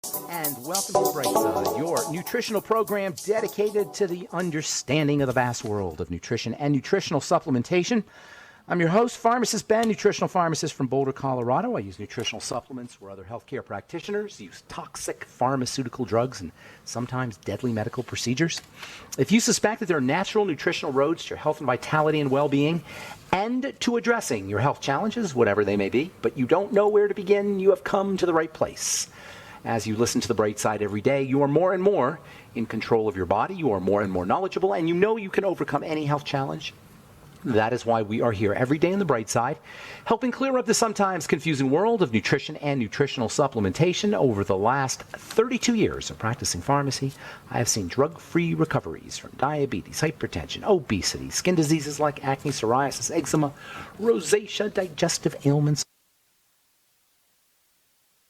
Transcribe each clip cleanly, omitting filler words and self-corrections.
And welcome to Brightside, your nutritional program dedicated to the understanding of the vast world of nutrition and nutritional supplementation. I'm your host, Pharmacist Ben, nutritional pharmacist from Boulder, Colorado. I use nutritional supplements where other healthcare practitioners use toxic pharmaceutical drugs and sometimes deadly medical procedures. If you suspect that there are natural nutritional roads to your health and vitality and well-being and to addressing your health challenges, whatever they may be, but you don't know where to begin, you have come to the right place. As you listen to the Bright Side every day, you are more and more in control of your body, you are more and more knowledgeable, and you know you can overcome any health challenge. That is why we are here every day on the Bright Side, helping clear up the sometimes confusing world of nutrition and nutritional supplementation. Over the last 32 years of practicing pharmacy, I have seen drug-free recoveries from diabetes, hypertension, obesity, skin diseases like acne, psoriasis, eczema, rosacea, digestive ailments,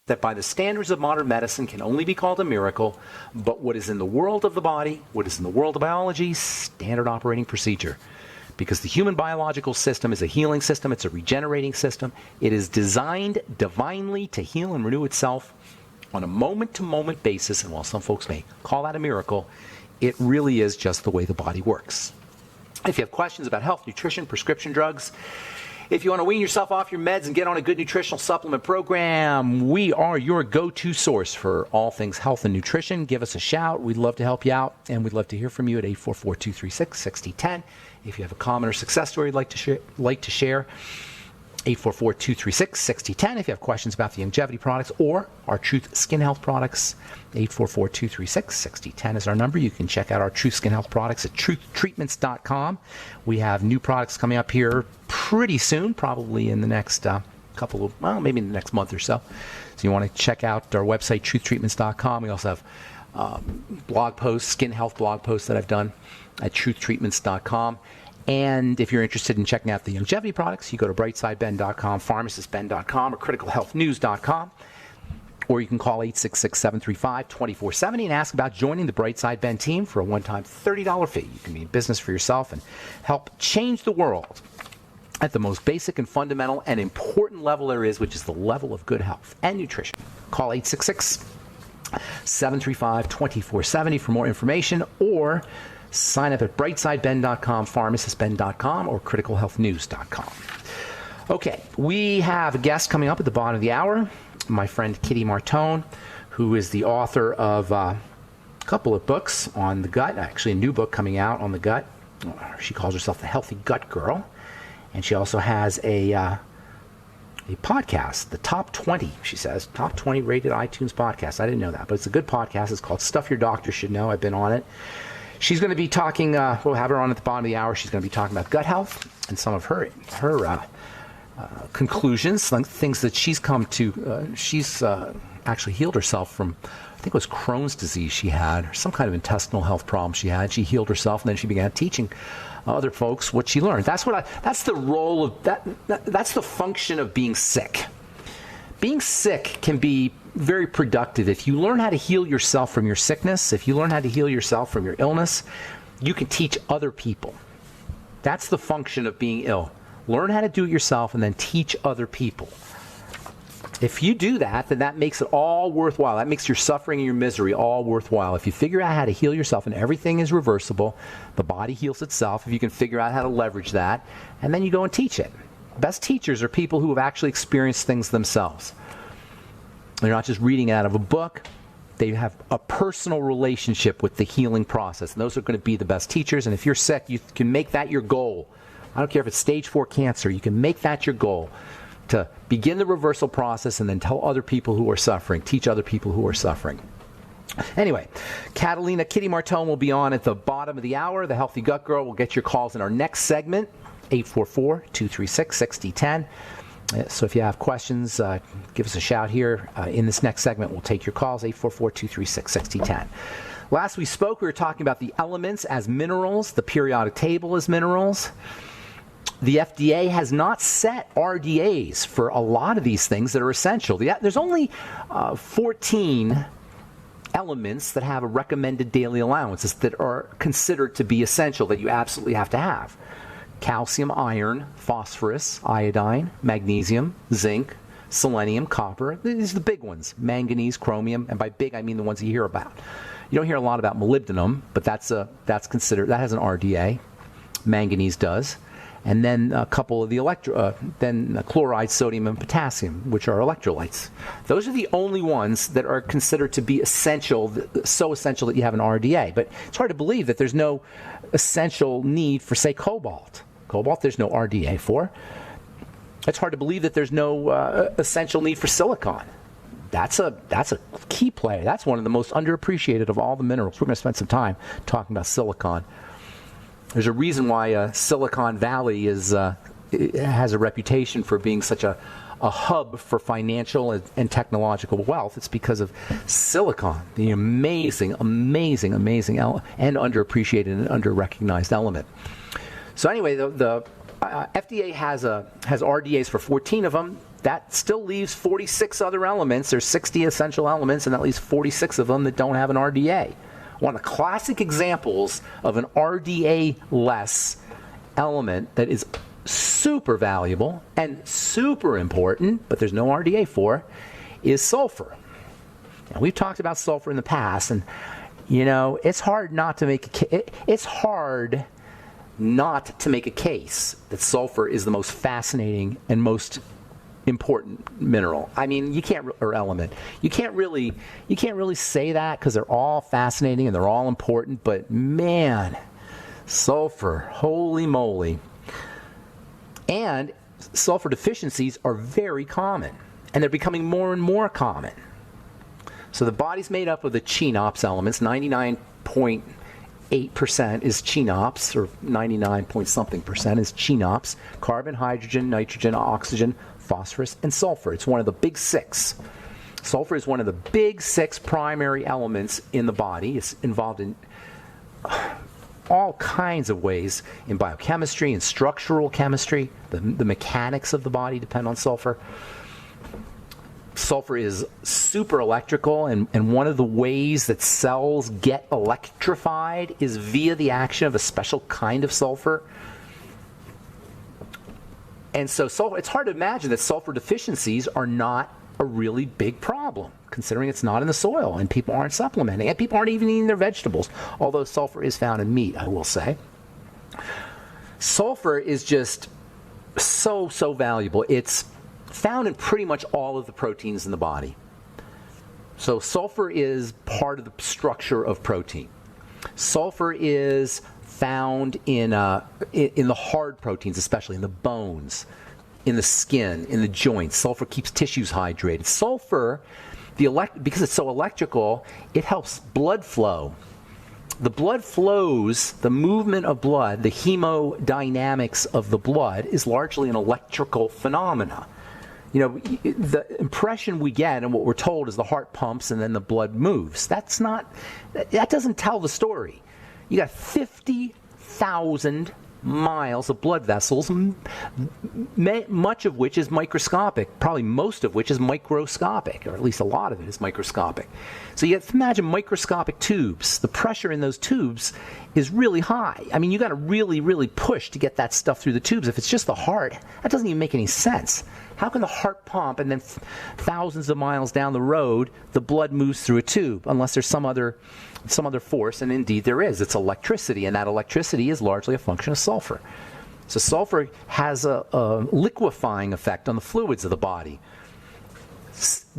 that by the standards of modern medicine can only be called a miracle, but what is in the world of the body, what is in the world of biology, standard operating procedure. Because the human biological system is a healing system, it's a regenerating system. It is designed divinely to heal and renew itself on a moment-to-moment basis, and while some folks may call that a miracle, it really is just the way the body works. If you have questions about health, nutrition, prescription drugs, if you want to wean yourself off your meds and get on a good nutritional supplement program, we are your go-to source for all things health and nutrition. Give us a shout. We'd love to help you out, and we'd love to hear from you at 844-236-6010. If you have a common or success story you'd like to share, 844-236-6010. If you have questions about the longevity products or our Truth Skin Health products, 844-236-6010 is our number. You can check out our Truth Skin Health products at truthtreatments.com. We have new products coming up here pretty soon, probably in the next maybe in the next month or so. So you want to check out our website, truthtreatments.com. We also have blog posts, skin health blog posts that I've done at truthtreatments.com. And if you're interested in checking out the longevity products, you go to brightsideben.com, pharmacistben.com, or criticalhealthnews.com. Or you can call 866-735-2470 and ask about joining the Brightside Ben team for a one-time $30 fee. You can be in business for yourself and help change the world at the most basic and fundamental and important level there is, which is the level of good health and nutrition. Call 866-735-2470 for more information, or sign up at brightsideben.com, pharmacistben.com, or criticalhealthnews.com. Okay, we have a guest coming up at the bottom of the hour, my friend Kitty Martone, who is the author of a couple of books on the gut, actually a new book coming out on the gut. She calls herself the Healthy Gut Girl, and she also has a podcast, the Top 20, she says, Top 20 rated iTunes podcast. I didn't know that, but it's a good podcast. It's called Stuff Your Doctor Should Know. I've been on it. She's going to be talking, we'll have her on at the bottom of the hour. She's going to be talking about gut health and some of her conclusions, things that she's come to. She's actually healed herself from, I think it was Crohn's disease she had, or some kind of intestinal health problem she had. She healed herself, and then she began teaching other folks what she learned. That's the role of that's the function of being sick. Being sick can be very productive. If you learn how to heal yourself from your sickness, if you learn how to heal yourself from your illness, you can teach other people. That's the function of being ill. Learn how to do it yourself and then teach other people. If you do that, then that makes it all worthwhile. That makes your suffering and your misery all worthwhile. If you figure out how to heal yourself, and everything is reversible, the body heals itself, if you can figure out how to leverage that, and then you go and teach it. Best teachers are people who have actually experienced things themselves. They're not just reading out of a book. They have a personal relationship with the healing process. And those are going to be the best teachers. And if you're sick, you can make that your goal. I don't care if it's stage 4 cancer. You can make that your goal, to begin the reversal process and then tell other people who are suffering, teach other people who are suffering. Anyway, Kitty Martone will be on at the bottom of the hour. The Healthy Gut Girl will get your calls in our next segment, 844-236-6010. So if you have questions, give us a shout here. In this next segment, we'll take your calls, 844-236-6010. Last we spoke, we were talking about the elements as minerals, the periodic table as minerals. The FDA has not set RDAs for a lot of these things that are essential. There's only 14 elements that have a recommended daily allowances that are considered to be essential, that you absolutely have to have. Calcium, iron, phosphorus, iodine, magnesium, zinc, selenium, copper. These are the big ones, manganese, chromium, and by big I mean the ones you hear about. You don't hear a lot about molybdenum, but that has an RDA. Manganese does. And then a couple of the chloride, sodium, and potassium, which are electrolytes. Those are the only ones that are considered to be essential, so essential that you have an RDA. But it's hard to believe that there's no essential need for, say, cobalt. Cobalt, there's no RDA for. It's hard to believe that there's no essential need for silicon. That's a key player. That's one of the most underappreciated of all the minerals. We're going to spend some time talking about silicon. There's a reason why Silicon Valley has a reputation for being such a hub for financial and technological wealth. It's because of silicon, the amazing and underappreciated and under-recognized element. So anyway, the FDA has RDAs for 14 of them. That still leaves 46 other elements. There's 60 essential elements, and that leaves 46 of them that don't have an RDA. One of the classic examples of an RDA-less element that is super valuable and super important, but there's no RDA for, is sulfur. Now, we've talked about sulfur in the past, and it's hard not to make a case that sulfur is the most fascinating and most important mineral. I mean, or element. You can't really say that because they're all fascinating and they're all important, but man, sulfur, holy moly. And sulfur deficiencies are very common, and they're becoming more and more common. So the body's made up of the chenops elements. 99.8% is chenops, or 99 point something percent is chenops: carbon, hydrogen, nitrogen, oxygen, phosphorus, and sulfur. It's one of the big six. Sulfur is one of the big six primary elements in the body. It's involved in all kinds of ways in biochemistry and structural chemistry. The mechanics of the body depend on sulfur. Sulfur is super electrical, and one of the ways that cells get electrified is via the action of a special kind of sulfur. And so it's hard to imagine that sulfur deficiencies are not a really big problem, considering it's not in the soil and people aren't supplementing and people aren't even eating their vegetables, although sulfur is found in meat, I will say. Sulfur is just so valuable. It's found in pretty much all of the proteins in the body. So sulfur is part of the structure of protein. Sulfur is found in the hard proteins, especially in the bones, in the skin, in the joints. Sulfur keeps tissues hydrated. Sulfur, because it's so electrical, it helps blood flow. The blood flows, the movement of blood, the hemodynamics of the blood is largely an electrical phenomena. The impression we get and what we're told is the heart pumps and then the blood moves. That doesn't tell the story. You got 50,000 miles of blood vessels, much of which is microscopic, probably most of which is microscopic, or at least a lot of it is microscopic. So you have to imagine microscopic tubes. The pressure in those tubes is really high. I mean, you got to really, really push to get that stuff through the tubes. If it's just the heart, that doesn't even make any sense. How can the heart pump and then thousands of miles down the road, the blood moves through a tube, unless there's some other force, and indeed there is. It's electricity, and that electricity is largely a function of sulfur. So sulfur has a liquefying effect on the fluids of the body.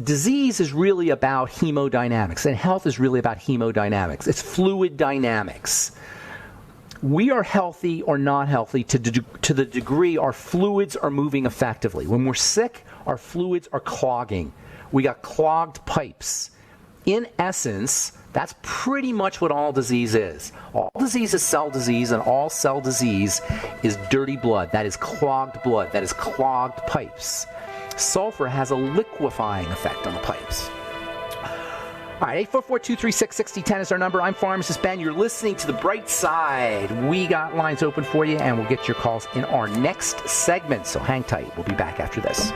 Disease is really about hemodynamics, and health is really about hemodynamics. It's fluid dynamics. We are healthy or not healthy to the degree our fluids are moving effectively. When we're sick, our fluids are clogging. We got clogged pipes. In essence, that's pretty much what all disease is. All disease is cell disease, and all cell disease is dirty blood. That is clogged blood. That is clogged pipes. Sulfur has a liquefying effect on the pipes. All right, 844-236-6010 is our number. I'm Pharmacist Ben. You're listening to The Bright Side. We got lines open for you, and we'll get your calls in our next segment. So hang tight. We'll be back after this.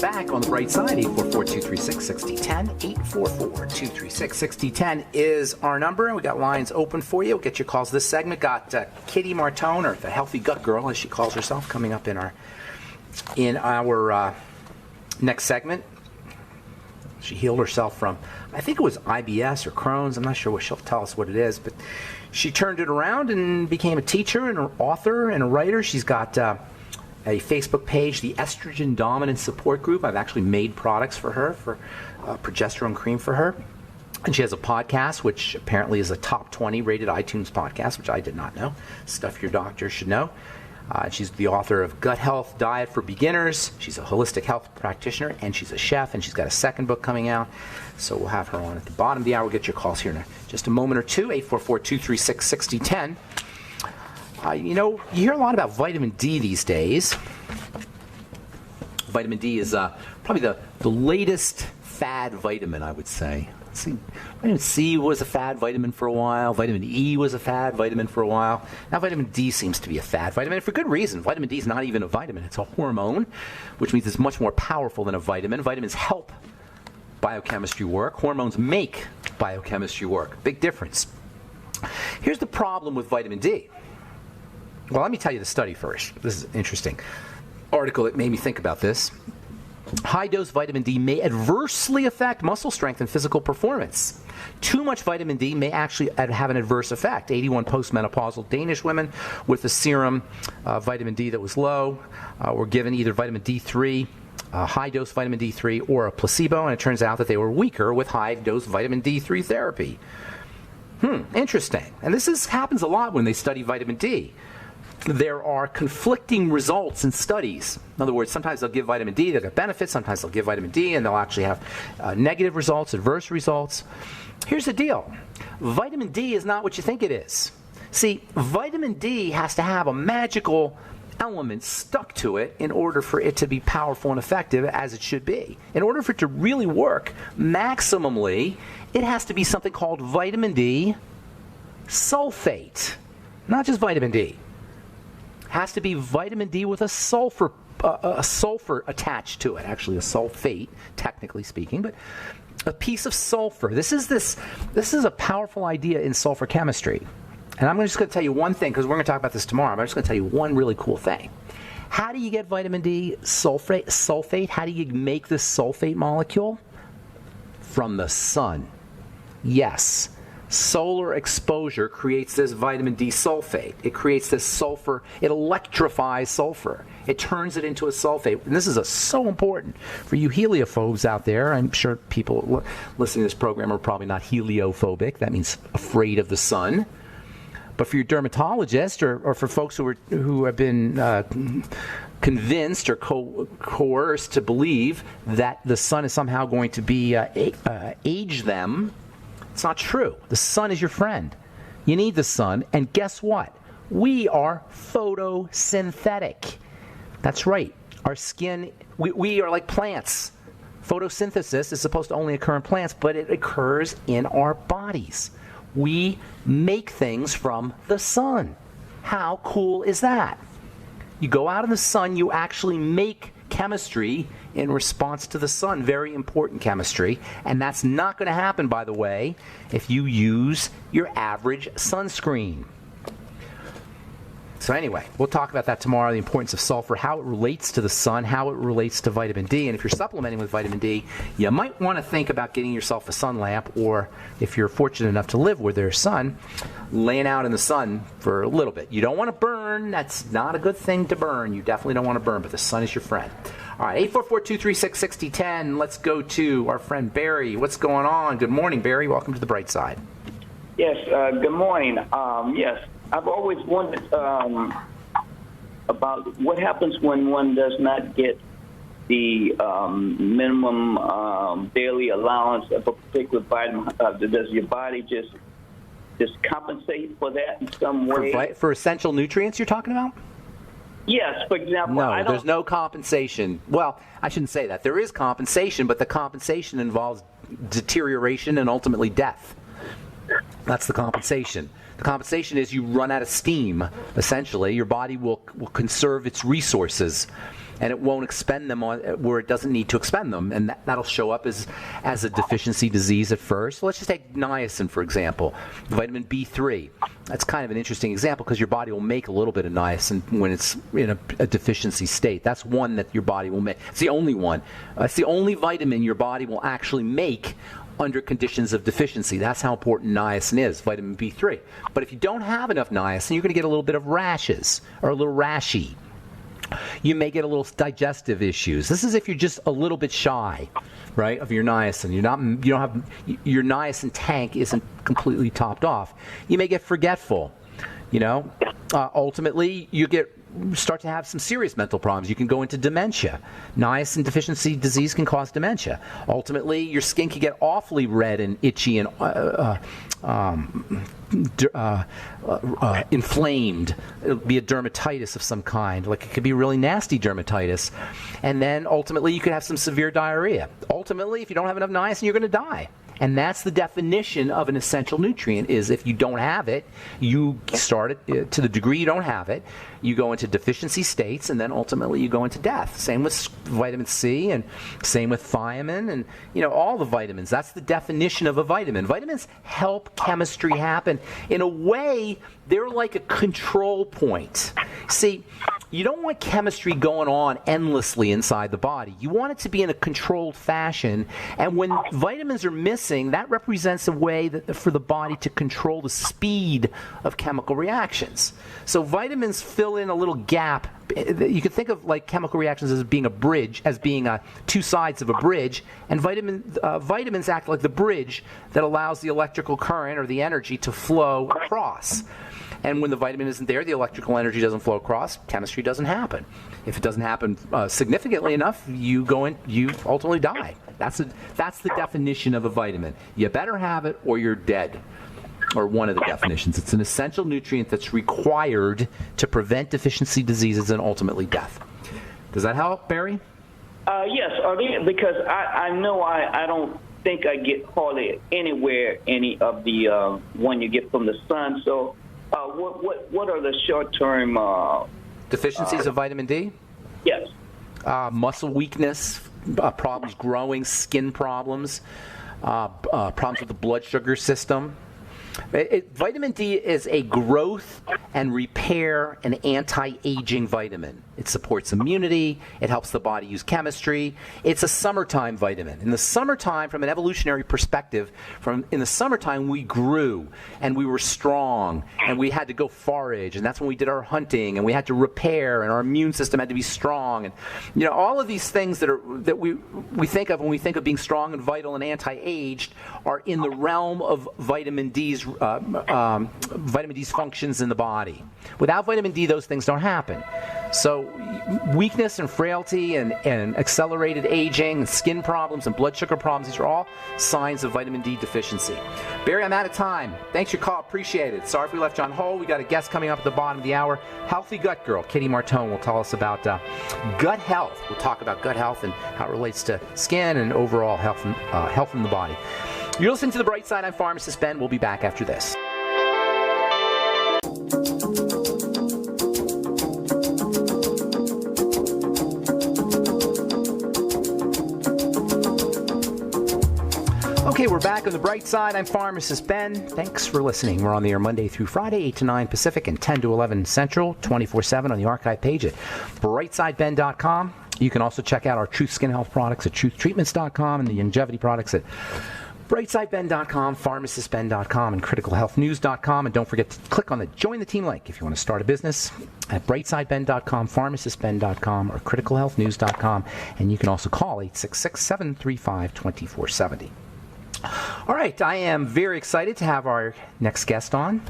back on the bright side. 844-236-6010. 844-236-6010 is our number, and we got lines open for you. We'll get your calls this segment. Got Kitty Martone, or the Healthy Gut Girl, as she calls herself, coming up in our next segment. She healed herself from, I think it was IBS or Crohn's. I'm not sure what she'll tell us what it is, but she turned it around and became a teacher and an author and a writer. She's got a Facebook page, the Estrogen Dominance Support Group. I've actually made products for her, for progesterone cream for her. And she has a podcast, which apparently is a top 20 rated iTunes podcast, which I did not know. Stuff your doctor should know. She's the author of Gut Health Diet for Beginners. She's a holistic health practitioner, and she's a chef, and she's got a second book coming out. So we'll have her on at the bottom of the hour. We'll get your calls here in just a moment or two, 844-236-6010. You hear a lot about vitamin D these days. Vitamin D is probably the latest fad vitamin, I would say. See, vitamin C was a fad vitamin for a while. Vitamin E was a fad vitamin for a while. Now vitamin D seems to be a fad vitamin, and for good reason. Vitamin D is not even a vitamin. It's a hormone, which means it's much more powerful than a vitamin. Vitamins help biochemistry work. Hormones make biochemistry work. Big difference. Here's the problem with vitamin D. Well, let me tell you the study first. This is an interesting article that made me think about this. High-dose vitamin D may adversely affect muscle strength and physical performance. Too much vitamin D may actually have an adverse effect. 81 postmenopausal Danish women with a serum vitamin D that was low were given either vitamin D3, high-dose vitamin D3, or a placebo, and it turns out that they were weaker with high-dose vitamin D3 therapy. Interesting. And this happens a lot when they study vitamin D. There are conflicting results in studies. In other words, sometimes they'll give vitamin D, they'll get benefits. Sometimes they'll give vitamin D, and they'll actually have negative results, adverse results. Here's the deal. Vitamin D is not what you think it is. See, vitamin D has to have a magical element stuck to it in order for it to be powerful and effective as it should be. In order for it to really work maximally, it has to be something called vitamin D sulfate, not just vitamin D. Has to be vitamin D with a sulfur attached to it. Actually, a sulfate, technically speaking, but a piece of sulfur. This is a powerful idea in sulfur chemistry. And I'm just going to tell you one thing, because we're going to talk about this tomorrow. I'm just going to tell you one really cool thing. How do you get vitamin D sulfate? How do you make this sulfate molecule? From the sun. Yes. Solar exposure creates this vitamin D sulfate. It creates this sulfur. It electrifies sulfur. It turns it into a sulfate. And this is so important for you heliophobes out there. I'm sure people listening to this program are probably not heliophobic. That means afraid of the sun. But for your dermatologist or for folks who have been convinced or coerced to believe that the sun is somehow going to be age them, it's not true. The sun is your friend. You need the sun, and guess what? We are photosynthetic. That's right. Our skin, we are like plants. Photosynthesis is supposed to only occur in plants, but it occurs in our bodies. We make things from the sun. How cool is that? You go out in the sun, you actually make chemistry in response to the sun. Very important chemistry. And that's not going to happen, by the way, if you use your average sunscreen. So anyway, we'll talk about that tomorrow, the importance of sulfur, how it relates to the sun, how it relates to vitamin D. And if you're supplementing with vitamin D, you might want to think about getting yourself a sun lamp, or if you're fortunate enough to live where there's sun, laying out in the sun for a little bit. You don't want to burn. That's not a good thing to burn. You definitely don't want to burn, but the sun is your friend. All right, 844-236-6010. Let's go to our friend Barry. What's going on? Good morning, Barry. Welcome to the bright side. Yes, good morning. Yes, I've always wondered about what happens when one does not get the minimum daily allowance of a particular vitamin. Does your body just compensate for that in some way? For essential nutrients you're talking about? Yes, for example. No, there's no compensation. Well, I shouldn't say that. There is compensation, but the compensation involves deterioration and ultimately death. That's the compensation. The compensation is you run out of steam, essentially. Your body will conserve its resources. and it won't expend them on where it doesn't need to expend them, and that'll show up as a deficiency disease at first. So let's just take niacin, for example, vitamin B3. That's kind of an interesting example because your body will make a little bit of niacin when it's in a deficiency state. That's one that your body will make. It's the only one. It's the only vitamin your body will actually make under conditions of deficiency. That's how important niacin is, vitamin B3. But if you don't have enough niacin, you're going to get a little bit of rashes or a little rashy. You may get a little digestive issues. This is if you're just a little bit shy, right, of your niacin. You don't have your niacin tank isn't completely topped off. You may get forgetful. Ultimately, you start to have some serious mental problems. You can go into dementia. Niacin deficiency disease can cause dementia. Ultimately, your skin can get awfully red and itchy and inflamed. It'll be a dermatitis of some kind. Like, it could be really nasty dermatitis. And then ultimately, you could have some severe diarrhea. Ultimately, if you don't have enough niacin, you're going to die. And that's the definition of an essential nutrient, is if you don't have it, you start it to the degree you don't have it, you go into deficiency states, and then ultimately you go into death. Same with vitamin C, and same with thiamine, and all the vitamins. That's the definition of a vitamin. Vitamins help chemistry happen. In a way, they're like a control point. See, you don't want chemistry going on endlessly inside the body. You want it to be in a controlled fashion, and when vitamins are missing, that represents a way for the body to control the speed of chemical reactions. So vitamins fill in a little gap. You can think of like chemical reactions as being a bridge, as being two sides of a bridge, and vitamins act like the bridge that allows the electrical current or the energy to flow across. And when the vitamin isn't there, the electrical energy doesn't flow across, chemistry doesn't happen. If it doesn't happen significantly enough, you ultimately die. That's the definition of a vitamin. You better have it or you're dead, or one of the definitions. It's an essential nutrient that's required to prevent deficiency diseases and ultimately death. Does that help, Barry? Yes, because I know I don't think I get hardly anywhere any of the one you get from the sun. So what are the short-term deficiencies of vitamin D? Yes. Muscle weakness, problems growing, skin problems, problems with the blood sugar system. Vitamin D is a growth and repair and anti-aging vitamin. It supports immunity. It helps the body use chemistry. It's a summertime vitamin. In the summertime, from an evolutionary perspective, in the summertime we grew and we were strong and we had to go forage, and that's when we did our hunting, and we had to repair, and our immune system had to be strong, and all of these things that we think of when we think of being strong and vital and anti-aged are in the realm of vitamin D's functions in the body. Without vitamin D, those things don't happen. So weakness and frailty and accelerated aging and skin problems and blood sugar problems, these are all signs of vitamin D deficiency. Barry, I'm out of time. Thanks for your call. Appreciate it. Sorry if we left you on hold. We got a guest coming up at the bottom of the hour. Healthy Gut Girl, Kitty Martone, will tell us about gut health. We'll talk about gut health and how it relates to skin and overall health in the body. You're listening to The Bright Side. I'm Pharmacist Ben. We'll be back after this. Okay, we're back on The Bright Side. I'm Pharmacist Ben. Thanks for listening. We're on the air Monday through Friday, 8 to 9 Pacific and 10 to 11 Central, 24/7 on the archive page at brightsideben.com. You can also check out our Truth Skin Health products at truthtreatments.com and the longevity products at brightsideben.com, pharmacistben.com, and criticalhealthnews.com. And don't forget to click on the Join the Team link if you want to start a business at brightsideben.com, pharmacistben.com, or criticalhealthnews.com. And you can also call 866-735-2470. All right, I am very excited to have our next guest on.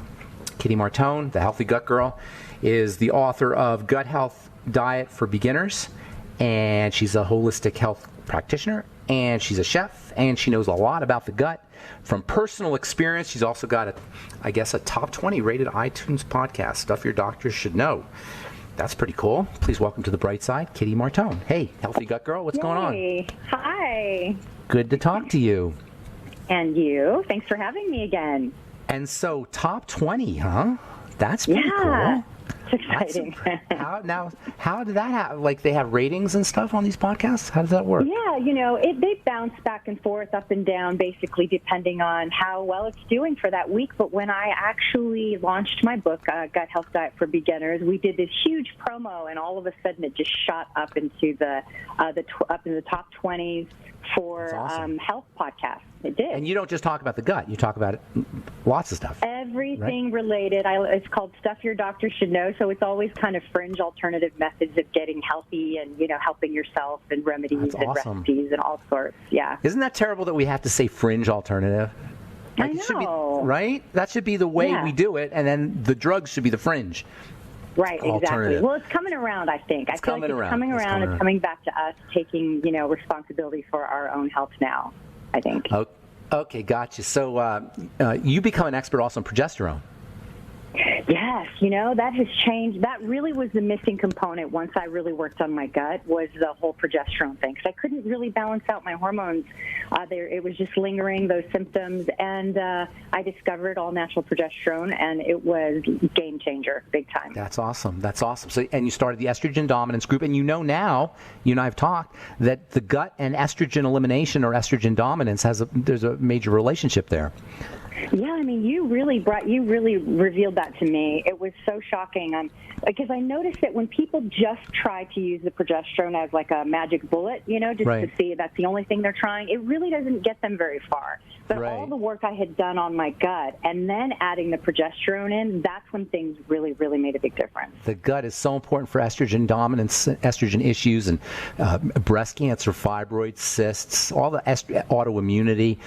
Kitty Martone, the Healthy Gut Girl, is the author of Gut Health Diet for Beginners, and she's a holistic health practitioner, and she's a chef, and she knows a lot about the gut from personal experience. She's also got a top 20 rated iTunes podcast, Stuff Your Doctors Should Know. That's pretty cool. Please welcome to The Bright Side, Kitty Martone. Hey, Healthy Gut Girl, what's going on? Hi. Good to talk to you. And you. Thanks for having me again. And so, top 20, huh? That's pretty cool. It's exciting. How did that happen? Like, they have ratings and stuff on these podcasts? How does that work? Yeah, they bounce back and forth, up and down, basically depending on how well it's doing for that week. But when I actually launched my book, Gut Health Diet for Beginners, we did this huge promo, and all of a sudden it just shot up into up in the top 20s for awesome. health podcasts. It did. And you don't just talk about the gut; you talk about lots of stuff. Everything related. It's called Stuff Your Doctor Should Know. So it's always kind of fringe alternative methods of getting healthy and helping yourself and remedies and recipes and all sorts. Yeah. Isn't that terrible that we have to say fringe alternative? I know. Right? That should be the way we do it, and then the drugs should be the fringe. Right, exactly. Well, it's coming around, I think. I feel like it's coming around. It's coming back to us taking, responsibility for our own health now, I think. Okay, gotcha. So you become an expert also in progesterone. Yes, that has changed. That really was the missing component once I really worked on my gut, was the whole progesterone thing. Because I couldn't really balance out my hormones. It was just lingering, those symptoms. And I discovered all-natural progesterone, and it was game changer, big time. That's awesome. So, and you started the estrogen dominance group. And now, you and I have talked, that the gut and estrogen elimination or estrogen dominance there's a major relationship there. Yeah, I mean, you really revealed that to me. It was so shocking because I noticed that when people just try to use the progesterone as like a magic bullet, just to see if that's the only thing they're trying, it really doesn't get them very far. But all the work I had done on my gut and then adding the progesterone in, that's when things really, really made a big difference. The gut is so important for estrogen dominance, estrogen issues, and breast cancer, fibroids, cysts, all the autoimmunity.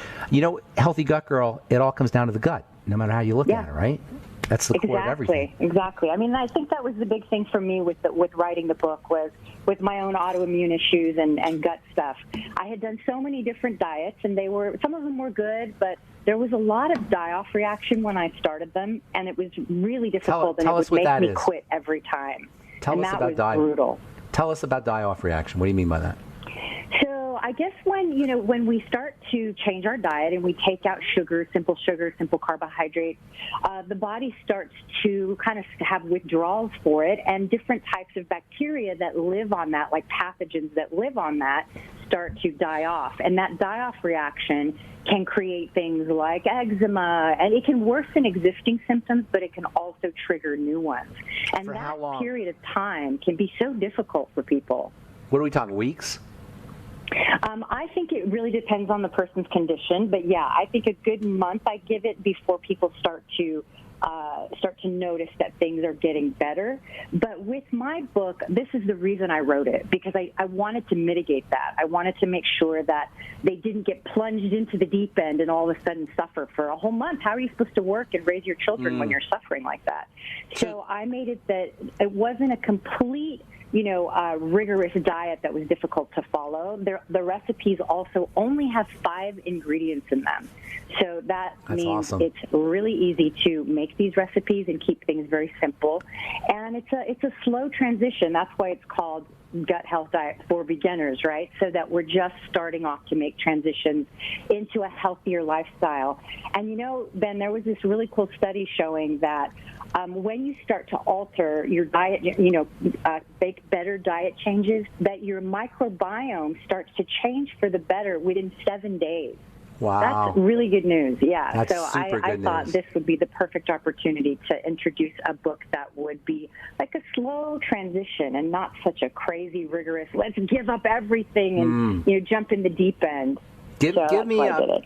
Healthy gut girl, it all comes down to the gut, no matter how you look at it, right? That's the core of everything. Exactly. I mean, I think that was the big thing for me with writing the book, was with my own autoimmune issues and gut stuff. I had done so many different diets, and some of them were good, but there was a lot of die-off reaction when I started them, and it was really difficult, and it would make me quit every time. Tell us about brutal. Tell us about die-off reaction. What do you mean by that? So I guess when we start to change our diet and we take out sugar, simple carbohydrates, the body starts to kind of have withdrawals for it, and different types of bacteria that live on that, like pathogens that live on that, start to die off. And that die-off reaction can create things like eczema, and it can worsen existing symptoms, but it can also trigger new ones. And for that how long? Period of time can be so difficult for people. What are we talking, weeks? I think it really depends on the person's condition, but yeah, I think a good month I give it before people start to notice that things are getting better. But with my book, this is the reason I wrote it, because I wanted to mitigate that. I wanted to make sure that they didn't get plunged into the deep end and all of a sudden suffer for a whole month. How are you supposed to work and raise your children when you're suffering like that? So I made it that it wasn't a complete rigorous diet that was difficult to follow. The recipes also only have 5 ingredients in them. So that's means awesome. It's really easy to make these recipes and keep things very simple. And it's a slow transition. That's why it's called Gut Health Diet for Beginners, right? So that we're just starting off to make transitions into a healthier lifestyle. And Ben, there was this really cool study showing that when you start to alter your diet, make better diet changes, that your microbiome starts to change for the better within 7 days. Wow. That's really good news, yeah. That's so super I good thought news. this would be the perfect opportunity to introduce a book that would be like a slow transition and not such a crazy, rigorous, let's give up everything and jump in the deep end. Give me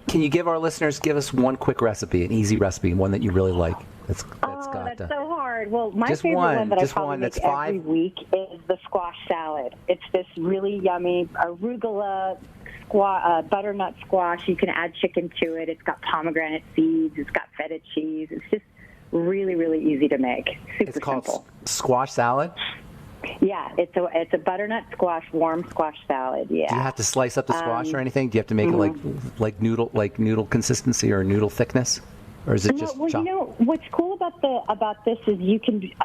can you give our listeners, give us one quick recipe, an easy recipe, one that you really like? That's so hard. Well, my favorite one that I probably make every week is the squash salad. It's this really yummy arugula butternut squash. You can add chicken to it. It's got pomegranate seeds. It's got feta cheese. It's just really, really easy to make. Super simple. It's called squash salad? Yeah, it's a butternut squash, warm squash salad. Yeah. Do you have to slice up the squash or anything? Do you have to make it like noodle consistency or noodle thickness? Or is it just chopped? What's cool about this is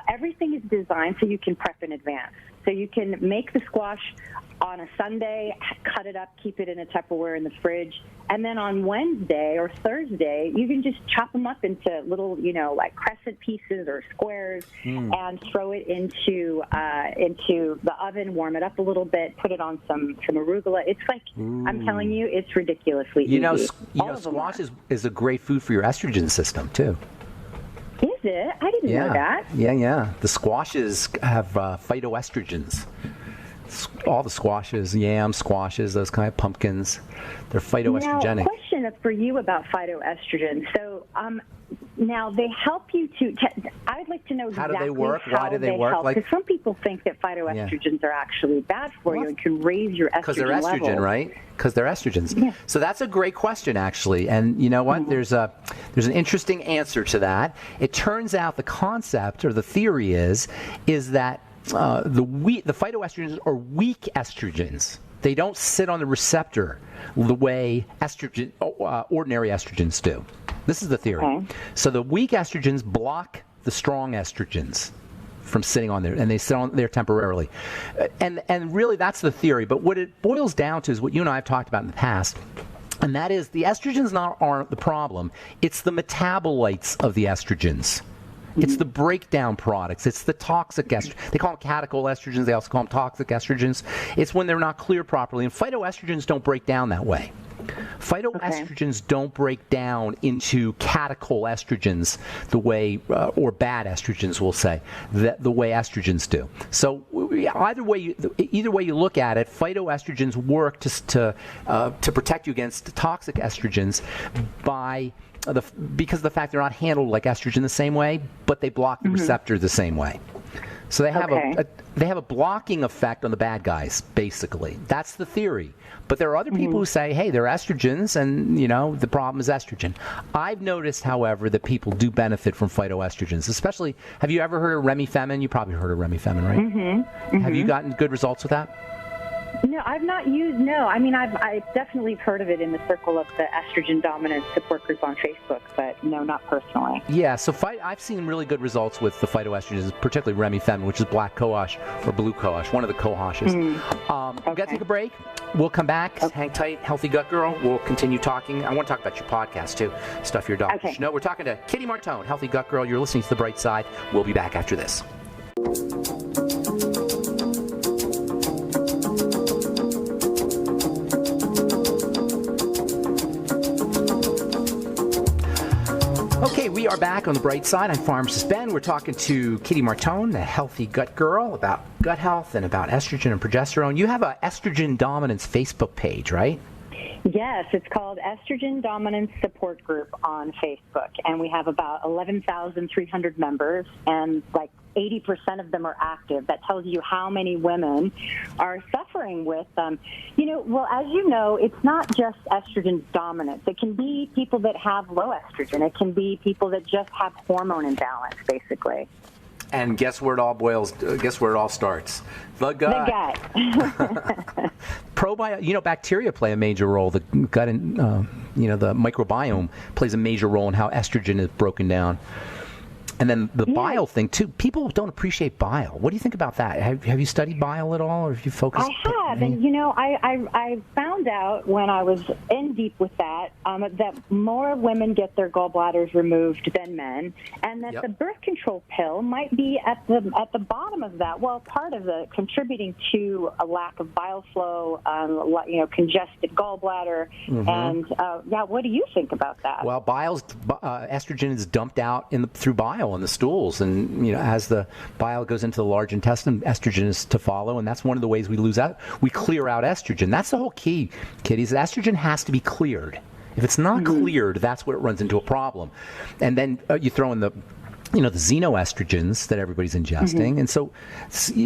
everything is designed so you can prep in advance. So you can make the squash on a Sunday, cut it up, keep it in a Tupperware in the fridge. And then on Wednesday or Thursday, you can just chop them up into little, like crescent pieces or squares and throw it into the oven, warm it up a little bit, put it on some arugula. It's like, I'm telling you, it's ridiculously easy. Squash is a great food for your estrogen system, too. Is it? I didn't know that. Yeah. The squashes have phytoestrogens. All the squashes, yams, squashes, those kind of pumpkins, they're phytoestrogenic. Now, question for you about phytoestrogens. So, now they help you to. I'd like to know exactly how do they work? Why do they work? Because some people think that phytoestrogens are actually bad for you and can raise your estrogen because they're estrogen, levels. right? Because they're estrogens. Yeah. So that's a great question, actually. And you know what? There's an interesting answer to that. It turns out the concept or the theory is that the phytoestrogens are weak estrogens. They don't sit on the receptor the way ordinary estrogens do. This is the theory. Okay. So the weak estrogens block the strong estrogens from sitting on there, and they sit on there temporarily. And really, that's the theory. But what it boils down to is what you and I have talked about in the past, and that is the estrogens aren't the problem. It's the metabolites of the estrogens. It's the breakdown products. It's the toxic estrogens. They call them catechol estrogens. They also call them toxic estrogens. It's when they're not cleared properly. And phytoestrogens don't break down that way. Phytoestrogens don't break down into catechol estrogens the way, or bad estrogens, we'll say, the way estrogens do. So either way you look at it, phytoestrogens work to protect you against toxic estrogens because of the fact they're not handled like estrogen the same way, but they block the receptor the same way. So they have a blocking effect on the bad guys, basically. That's the theory. But there are other people who say, hey, they're estrogens, and the problem is estrogen. I've noticed, however, that people do benefit from phytoestrogens. Especially, have you ever heard of Remifemin? You probably heard of Remifemin, right? Have you gotten good results with that? No, I've not used. No, I mean I've definitely heard of it in the circle of the estrogen dominance support group on Facebook, but no, not personally. Yeah, so I've seen really good results with the phytoestrogens, particularly Remifemin, which is black cohosh or blue cohosh, one of the cohoshes. We've got to take a break. We'll come back. Okay. Hang tight, Healthy Gut Girl. We'll continue talking. I want to talk about your podcast too, stuff your doctors should know. We're talking to Kitty Martone, Healthy Gut Girl. You're listening to The Bright Side. We'll be back after this. Okay, we are back on The Bright Side. I'm Pharmacist Ben. We're talking to Kitty Martone, the Healthy Gut Girl, about gut health and about estrogen and progesterone. You have a estrogen dominance Facebook page, right? Yes, it's called Estrogen Dominance Support Group on Facebook, and we have about 11,300 members, and like 80% of them are active. That tells you how many women are suffering with them. Well, as you know, it's not just estrogen dominance. It can be people that have low estrogen. It can be people that just have hormone imbalance, basically. And guess where it all starts? The gut. The gut. Bacteria play a major role. The gut and, the microbiome plays a major role in how estrogen is broken down. And then the bile thing, too. People don't appreciate bile. What do you think about that? Have you studied bile at all, or have you focused? I have, and I found out when I was in deep with that more women get their gallbladders removed than men, and that the birth control pill might be at the bottom of that. Well, part of the contributing to a lack of bile flow, congested gallbladder, and what do you think about that? Well, estrogen is dumped out through bile in the stools, and as the bile goes into the large intestine, estrogen is to follow, and that's one of the ways we clear out estrogen. That's the whole key, kiddies. Estrogen has to be cleared. If it's not cleared, that's where it runs into a problem. And then you throw in the xenoestrogens that everybody's ingesting. And so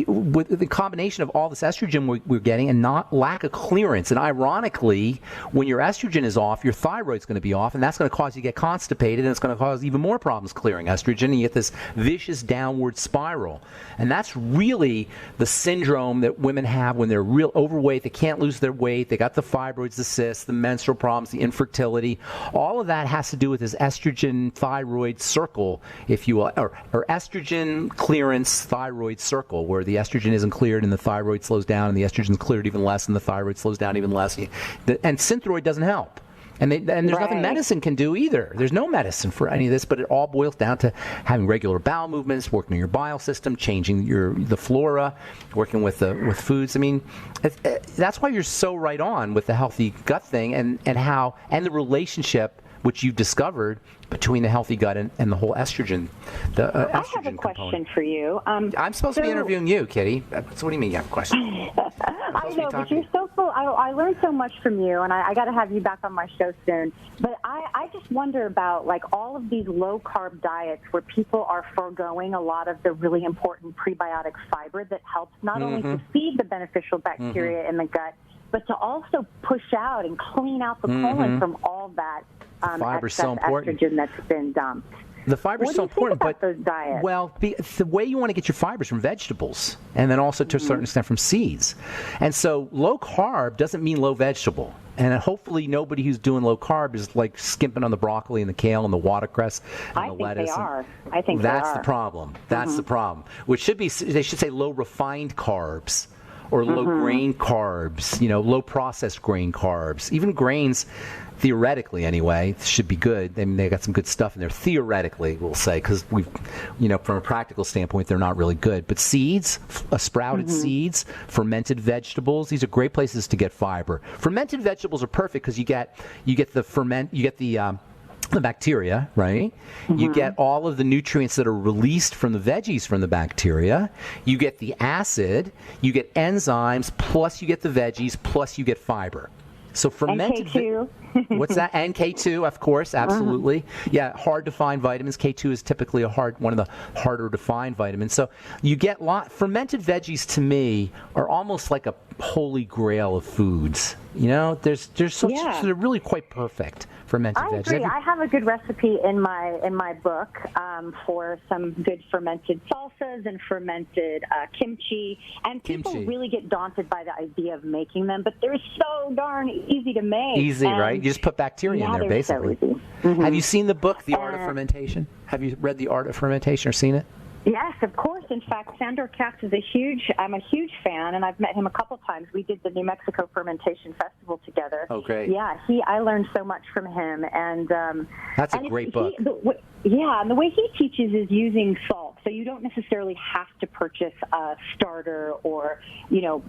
with the combination of all this estrogen we're getting and not lack of clearance, and ironically, when your estrogen is off, your thyroid's going to be off, and that's going to cause you to get constipated, and it's going to cause even more problems clearing estrogen, and you get this vicious downward spiral. And that's really the syndrome that women have when they're real overweight. They can't lose their weight. They got the fibroids, the cysts, the menstrual problems, the infertility. All of that has to do with this estrogen thyroid circle, if you you will, or estrogen clearance thyroid circle, where the estrogen isn't cleared and the thyroid slows down, and the estrogen is cleared even less and the thyroid slows down even less. And Synthroid doesn't help. And there's nothing medicine can do either. There's no medicine for any of this, but it all boils down to having regular bowel movements, working on your bile system, changing the flora, working with foods. I mean, that's why you're so right on with the healthy gut thing and the relationship which you've discovered between the healthy gut and the whole estrogen. I have a question for you. I'm supposed to be interviewing you, Kitty. So what do you mean you have a question? I know, but you're so full. I learned so much from you, and I got to have you back on my show soon. But I just wonder about like all of these low-carb diets where people are foregoing a lot of the really important prebiotic fiber that helps not only to feed the beneficial bacteria in the gut, but to also push out and clean out the colon from all that fiber's excess so important. Estrogen that's been dumped. The fiber is so important, but those diets? Well, the way you want to get your fibers from vegetables, and then also to a certain extent from seeds. And so low carb doesn't mean low vegetable. And hopefully nobody who's doing low carb is like skimping on the broccoli and the kale and the watercress and the lettuce. I think that's the problem. That's the problem. Which should be, they should say low refined carbs. Or low grain carbs, low processed grain carbs. Even grains, theoretically anyway, should be good. I mean, they got some good stuff in there. Theoretically, we'll say, because from a practical standpoint, they're not really good. But seeds, sprouted seeds, fermented vegetables, these are great places to get fiber. Fermented vegetables are perfect because you get the bacteria, right? You get all of the nutrients that are released from the veggies from the bacteria. You get the acid, you get enzymes, plus you get the veggies, plus you get fiber. So fermented. And K2. What's that? And K2, of course, absolutely. Yeah, hard to find vitamins. K2 is typically one of the harder to find vitamins. So you get fermented veggies. To me, are almost like a holy grail of foods. There's so they're really quite perfect. Fermented veggies. I agree. I have a good recipe in my book for some good fermented salsas and fermented kimchi. And people really get daunted by the idea of making them, but they're so darn easy to make. Easy, right? You just put bacteria in there, basically. So easy. Have you seen the book, The Art of Fermentation? Have you read The Art of Fermentation or seen it? Yes, of course. In fact, Sandor Katz is I'm a huge fan, and I've met him a couple times. We did the New Mexico Fermentation Festival together. Oh, great. Yeah, I learned so much from him. And that's a great book. And the way he teaches is using salt. So you don't necessarily have to purchase a starter or,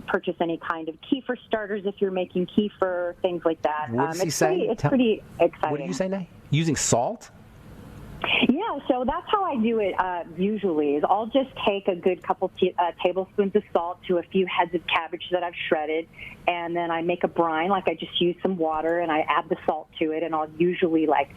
purchase any kind of kefir starters if you're making kefir, things like that. What does he say? It's pretty exciting. What did you say, Nay? Using salt? Yeah, so that's how I do it usually. Is I'll just take a good couple tablespoons of salt to a few heads of cabbage that I've shredded, and then I make a brine. Like I just use some water and I add the salt to it, and I'll usually like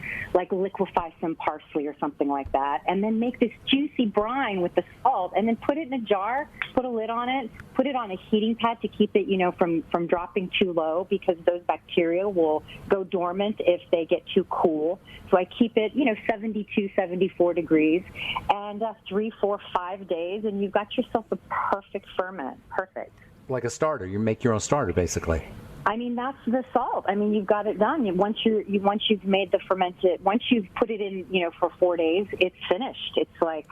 liquefy some parsley or something like that, and then make this juicy brine with the salt, and then put it in a jar, put a lid on it, put it on a heating pad to keep it, from dropping too low, because those bacteria will go dormant if they get too cool. So I keep it, 72, 74 degrees, and 3, 4, 5 days, and you've got yourself a perfect ferment. Perfect. Like a starter. You make your own starter, basically. I mean, that's the salt. I mean, you've got it done. Once you've made the fermented, once you've put it in, for 4 days, it's finished. It's like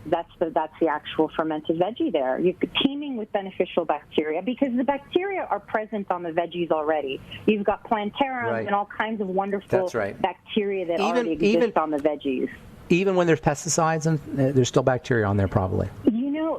that's the actual fermented veggie there. You're teeming with beneficial bacteria because the bacteria are present on the veggies already. You've got plantarum and all kinds of wonderful bacteria that already exist on the veggies. Even when there's pesticides, and there's still bacteria on there, probably.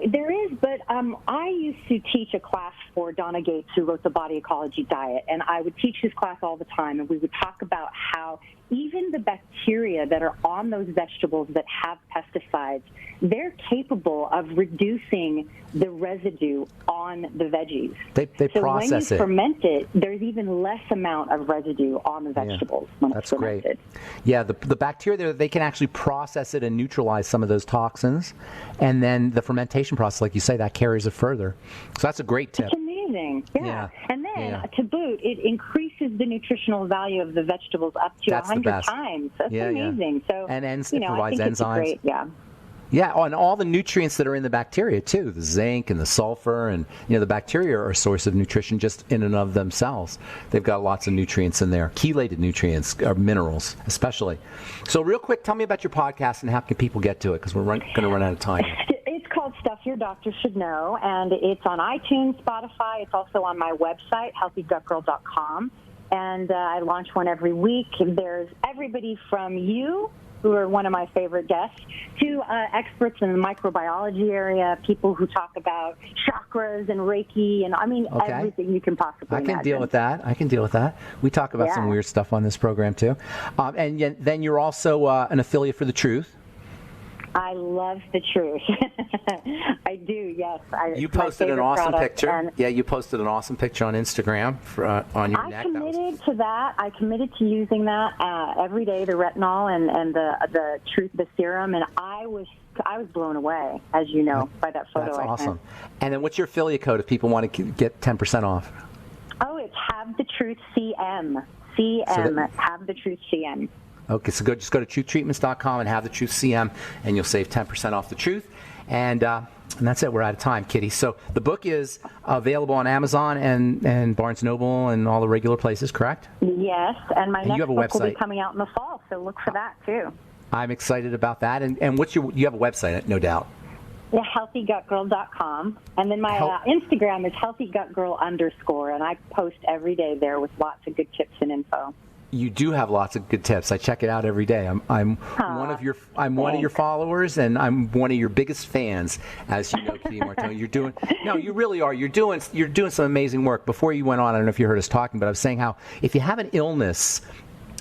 There is, but I used to teach a class for Donna Gates, who wrote the Body Ecology Diet, and I would teach his class all the time, and we would talk about how even the bacteria that are on those vegetables that have pesticides, they're capable of reducing the residue on the veggies. They process it. So when you ferment it, there's even less amount of residue on the vegetables when it's fermented. That's great. Yeah, the bacteria, they can actually process it and neutralize some of those toxins, and then the fermentation process, like you say, that carries it further. So that's a great tip. It's amazing. Yeah. And then, to boot, it increases the nutritional value of the vegetables up to 100 times. That's amazing. So, and it provides enzymes. Great, Yeah, and all the nutrients that are in the bacteria too, the zinc and the sulfur, and the bacteria are a source of nutrition just in and of themselves. They've got lots of nutrients in there, chelated nutrients, or minerals especially. So real quick, tell me about your podcast and how can people get to it, because we're going to run out of time. It's called Stuff Your Doctor Should Know, and it's on iTunes, Spotify. It's also on my website, healthygutgirl.com, and I launch one every week. There's everybody from you, who are one of my favorite guests, to experts in the microbiology area, people who talk about chakras and Reiki, and everything you can possibly imagine. I can deal with that. We talk about some weird stuff on this program too. And then you're also an affiliate for The Truth. I love The Truth. I do, yes. You posted an awesome picture. Yeah, you posted an awesome picture on Instagram on your neck. I committed to that. I committed to using that every day, the retinol and the Truth, the serum, and I was blown away, as you know, by that photo. That's awesome. And then what's your affiliate code if people want to get 10% off? Oh, it's Have the Truth CM. Have the Truth CM. Okay, so just go to truthtreatments.com and have the Truth CM, and you'll save 10% off The Truth. And that's it. We're out of time, Kitty. So the book is available on Amazon and Barnes & Noble and all the regular places, correct? Yes, and my next book will be website. Coming out in the fall, so look for that you I'm excited about that. And you have a website, no doubt. Yeah, healthygutgirl.com. And then my Instagram is healthygutgirl_, and I post every day there with lots of good tips and info. You do have lots of good tips. I check it out every day. I'm one of your followers, and I'm one of your biggest fans, as you know, Kitty Martone. You really are. You're doing some amazing work. Before you went on, I don't know if you heard us talking, but I was saying how if you have an illness,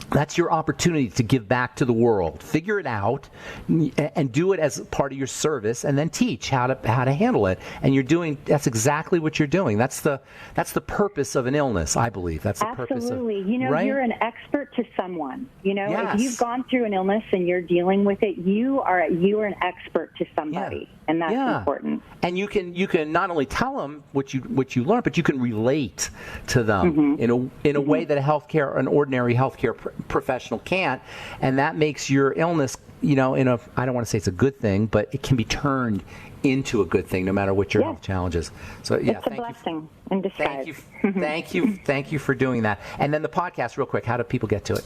that's your opportunity to give back to the world. Figure it out and do it as part of your service, and then teach how to handle it. And that's exactly what you're doing. That's the purpose of an illness, I believe. That's the purpose of. Absolutely. Right? You're an expert to someone. Yes. If you've gone through an illness and you're dealing with it, you are an expert to somebody, and that's important. And you can not only tell them what you learned, but you can relate to them in a way that an ordinary healthcare professional can't, and that makes your illness, I don't want to say it's a good thing, but it can be turned into a good thing no matter what your health challenge is. So it's a blessing in disguise. Thank you for doing that. And then the podcast, real quick, how do people get to it?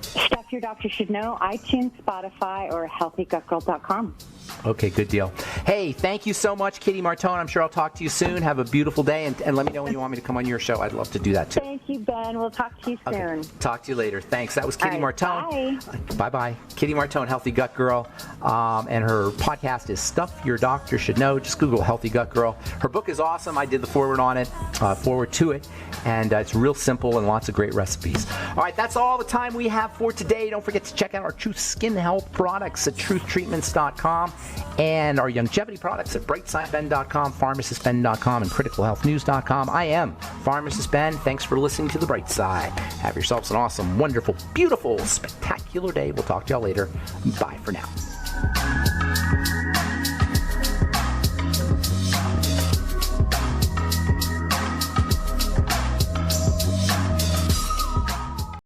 Stuff Your Doctor Should Know, iTunes, Spotify, or healthygutgirl.com. Okay, good deal. Hey, thank you so much, Kitty Martone. I'm sure I'll talk to you soon. Have a beautiful day, and let me know when you want me to come on your show. I'd love to do that, too. Thank you, Ben. We'll talk to you soon. Okay. Talk to you later. Thanks. That was Kitty Martone. Bye. Bye-bye. Kitty Martone, Healthy Gut Girl, and her podcast is Stuff Your Doctor Should Know. Just Google Healthy Gut Girl. Her book is awesome. I did the forward on it, forward to it, and it's real simple and lots of great recipes. All right, that's all the time we have for today. Don't forget to check out our Truth Skin Health products at truthtreatments.com and our longevity products at brightsideben.com, pharmacistben.com, and criticalhealthnews.com. I am Pharmacist Ben. Thanks for listening to The Bright Side. Have yourselves an awesome, wonderful, beautiful, spectacular day. We'll talk to y'all later. Bye for now.